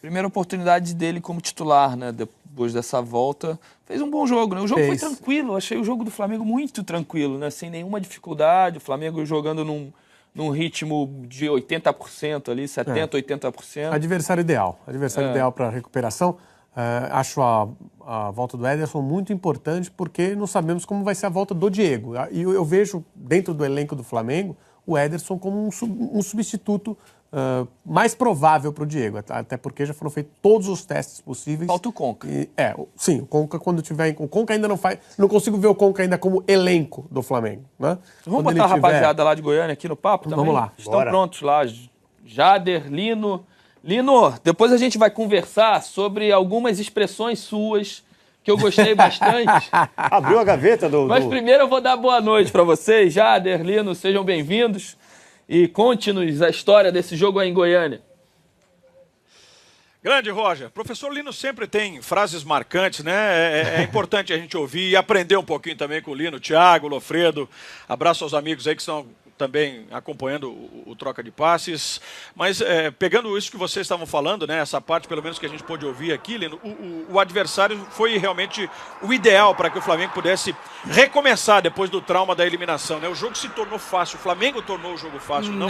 Primeira oportunidade dele como titular, né? Depois dessa volta. Fez um bom jogo, né? O jogo foi tranquilo. Eu achei o jogo do Flamengo muito tranquilo, né? Sem nenhuma dificuldade. O Flamengo jogando num ritmo de 80% ali, 70%, 80%. Adversário ideal. Adversário ideal para recuperação. Acho a volta do Ederson muito importante porque não sabemos como vai ser a volta do Diego. E eu vejo, dentro do elenco do Flamengo, o Ederson como um substituto mais provável para o Diego. Até porque já foram feitos todos os testes possíveis. Falta o Conca. Sim, o Conca quando tiver... O Conca ainda não faz... Não consigo ver o Conca ainda como elenco do Flamengo, né? Vamos botar a rapaziada lá de Goiânia aqui no papo também? Vamos lá. Estão prontos lá. Jader, Lino... Lino, depois a gente vai conversar sobre algumas expressões suas que eu gostei bastante. Abriu a gaveta do... Mas primeiro eu vou dar boa noite para vocês. Jader, Lino, sejam bem-vindos. E conte-nos a história desse jogo aí em Goiânia. Grande, Roger. Professor Lino sempre tem frases marcantes, né? É importante a gente ouvir e aprender um pouquinho também com o Lino, Thiago, Lofredo. Abraço aos amigos aí que estão também acompanhando o troca de passes. Mas pegando isso que vocês estavam falando, né, essa parte pelo menos que a gente pôde ouvir aqui, Lino, o adversário foi realmente o ideal para que o Flamengo pudesse recomeçar depois do trauma da eliminação, né? O jogo se tornou fácil, o Flamengo tornou o jogo fácil, não?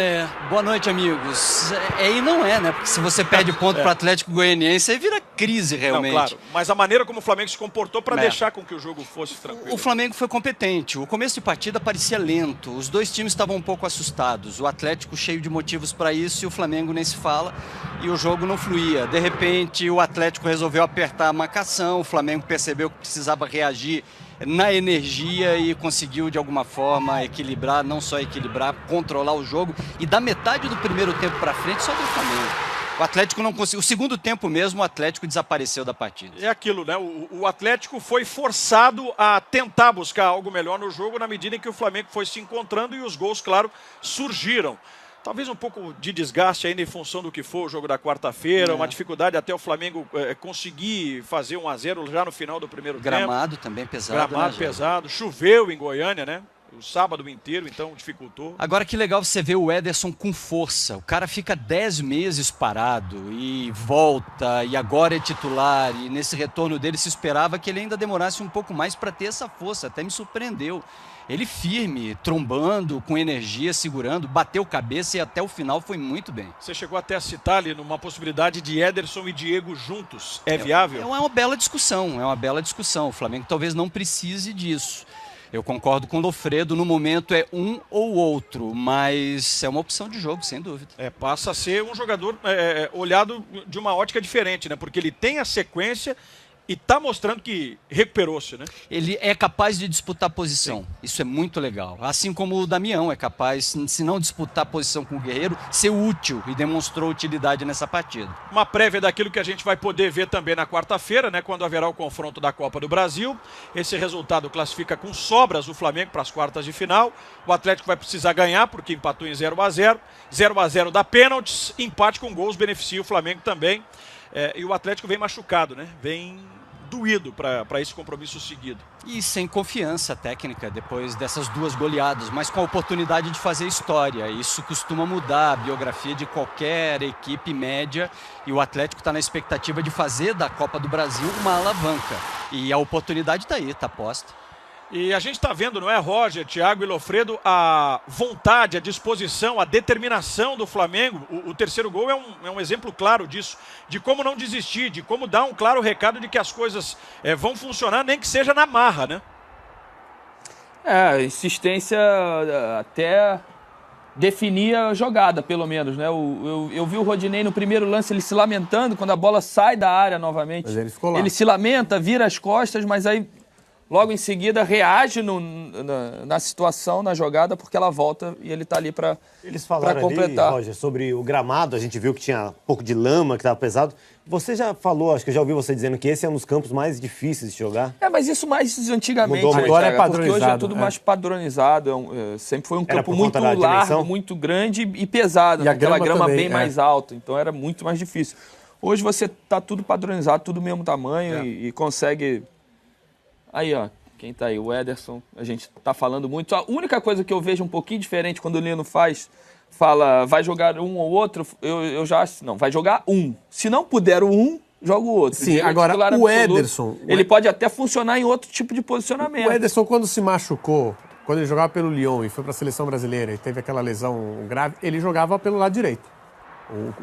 Boa noite, amigos. E não é, né? Porque se você perde ponto para o Atlético Goianiense, aí vira crise realmente. Não, claro. Mas a maneira como o Flamengo se comportou para deixar com que o jogo fosse tranquilo. O Flamengo foi competente. O começo de partida parecia lento. Os dois times estavam um pouco assustados. O Atlético cheio de motivos para isso e o Flamengo nem se fala. E o jogo não fluía. De repente, o Atlético resolveu apertar a marcação. O Flamengo percebeu que precisava reagir na energia e conseguiu, de alguma forma, equilibrar, não só equilibrar, controlar o jogo. E da metade do primeiro tempo para frente, só deu Flamengo. O Atlético não conseguiu. O segundo tempo mesmo, o Atlético desapareceu da partida. É aquilo, né? O Atlético foi forçado a tentar buscar algo melhor no jogo na medida em que o Flamengo foi se encontrando e os gols, claro, surgiram. Talvez um pouco de desgaste ainda em função do que foi o jogo da quarta-feira, uma dificuldade até o Flamengo conseguir fazer 1-0 já no final do primeiro tempo. Gramado também pesado. Gramado pesado. Choveu em Goiânia, né? O sábado inteiro, então dificultou. Agora que legal você ver o Ederson com força. O cara fica 10 meses parado e volta, e agora é titular. E nesse retorno dele se esperava que ele ainda demorasse um pouco mais para ter essa força. Até me surpreendeu. Ele firme, trombando, com energia, segurando, bateu cabeça e até o final foi muito bem. Você chegou até a citar ali numa possibilidade de Ederson e Diego juntos. É viável? É uma bela discussão, O Flamengo talvez não precise disso. Eu concordo com o Lofredo, no momento é um ou outro, mas é uma opção de jogo, sem dúvida. Passa a ser um jogador olhado de uma ótica diferente, né? Porque ele tem a sequência e está mostrando que recuperou-se, né? Ele é capaz de disputar posição. Sim. Isso é muito legal. Assim como o Damião é capaz, se não disputar posição com o Guerreiro, ser útil e demonstrou utilidade nessa partida. Uma prévia daquilo que a gente vai poder ver também na quarta-feira, né? Quando haverá o confronto da Copa do Brasil. Esse resultado classifica com sobras o Flamengo para as quartas de final. O Atlético vai precisar ganhar porque empatou em 0-0. 0-0 dá pênaltis, empate com gols beneficia o Flamengo também. E o Atlético vem machucado, né? Vem doído para esse compromisso seguido. E sem confiança técnica depois dessas duas goleadas, mas com a oportunidade de fazer história. Isso costuma mudar a biografia de qualquer equipe média e o Atlético está na expectativa de fazer da Copa do Brasil uma alavanca. E a oportunidade está aí, está posta. E a gente está vendo, não é, Roger, Thiago e Lofredo, a vontade, a disposição, a determinação do Flamengo. O terceiro gol é um exemplo claro disso, de como não desistir, de como dar um claro recado de que as coisas vão funcionar, nem que seja na marra, né? Insistência até definir a jogada, pelo menos, né? Eu vi o Rodinei no primeiro lance, ele se lamentando quando a bola sai da área novamente. Mas ele ficou lá. Ele se lamenta, vira as costas, mas aí logo em seguida reage na situação, na jogada, porque ela volta e ele está ali para completar. Eles falaram ali, Roger, sobre o gramado, a gente viu que tinha um pouco de lama, que estava pesado. Você já falou, acho que eu já ouvi você dizendo que esse é um dos campos mais difíceis de jogar. Mas isso mais antigamente. Mudou, agora é padronizado. Porque hoje é tudo mais padronizado. Sempre foi um campo muito largo, muito grande e pesado. E aquela grama também, bem mais alta. Então era muito mais difícil. Hoje você está tudo padronizado, tudo do mesmo tamanho e consegue... Aí, ó, quem tá aí? O Ederson. A gente tá falando muito. A única coisa que eu vejo um pouquinho diferente quando o Lino faz fala, vai jogar um ou outro, eu já acho, não, vai jogar um. Se não puder joga o outro. Sim, agora o Ederson... Ele pode até funcionar em outro tipo de posicionamento. O Ederson, quando se machucou, quando ele jogava pelo Lyon e foi para a seleção brasileira e teve aquela lesão grave, ele jogava pelo lado direito.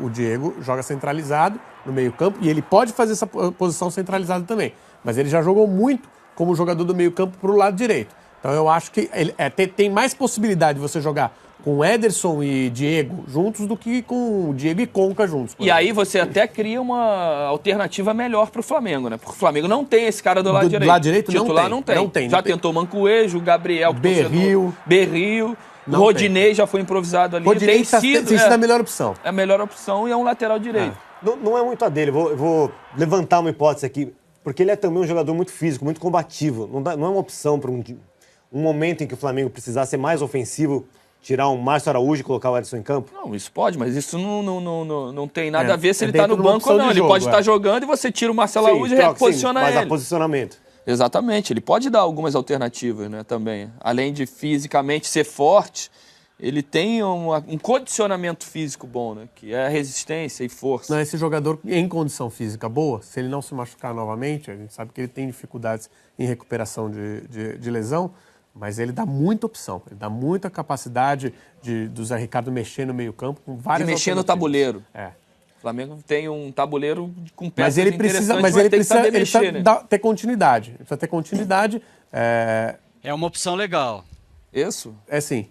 O Diego joga centralizado no meio-campo e ele pode fazer essa posição centralizada também. Mas ele já jogou muito como jogador do meio-campo para o lado direito. Então eu acho que tem mais possibilidade de você jogar com Ederson e Diego juntos do que com o Diego e Conca juntos. E aí você até cria uma alternativa melhor para o Flamengo, né? Porque o Flamengo não tem esse cara do lado direito. Do lado direito titular não tem. Já tentou Mancoejo, Gabriel, Berril. O Rodinei já foi improvisado ali. Rodinei tem sido a melhor opção. É a melhor opção e é um lateral direito. Não é muito a dele. Eu vou levantar uma hipótese aqui. Porque ele é também um jogador muito físico, muito combativo. Não é uma opção para um momento em que o Flamengo precisar ser mais ofensivo, tirar um Márcio Araújo e colocar o Ederson em campo? Não, isso pode, mas isso não tem nada a ver se ele está no banco ou não. Ele pode estar jogando e você tira o Marcelo Araújo e reposiciona ele. Mas a posicionamento. Exatamente, ele pode dar algumas alternativas, né, também. Além de fisicamente ser forte, ele tem um condicionamento físico bom, né, que é resistência e força. Esse jogador em condição física boa, se ele não se machucar novamente, a gente sabe que ele tem dificuldades em recuperação de lesão, mas ele dá muita opção, ele dá muita capacidade do Zé Ricardo mexer no meio-campo com várias alternativas. Mexer no tabuleiro. O Flamengo tem um tabuleiro com peças interessantes, mas ele precisa ter continuidade. Ele precisa ter continuidade. É uma opção legal. Isso? Sim.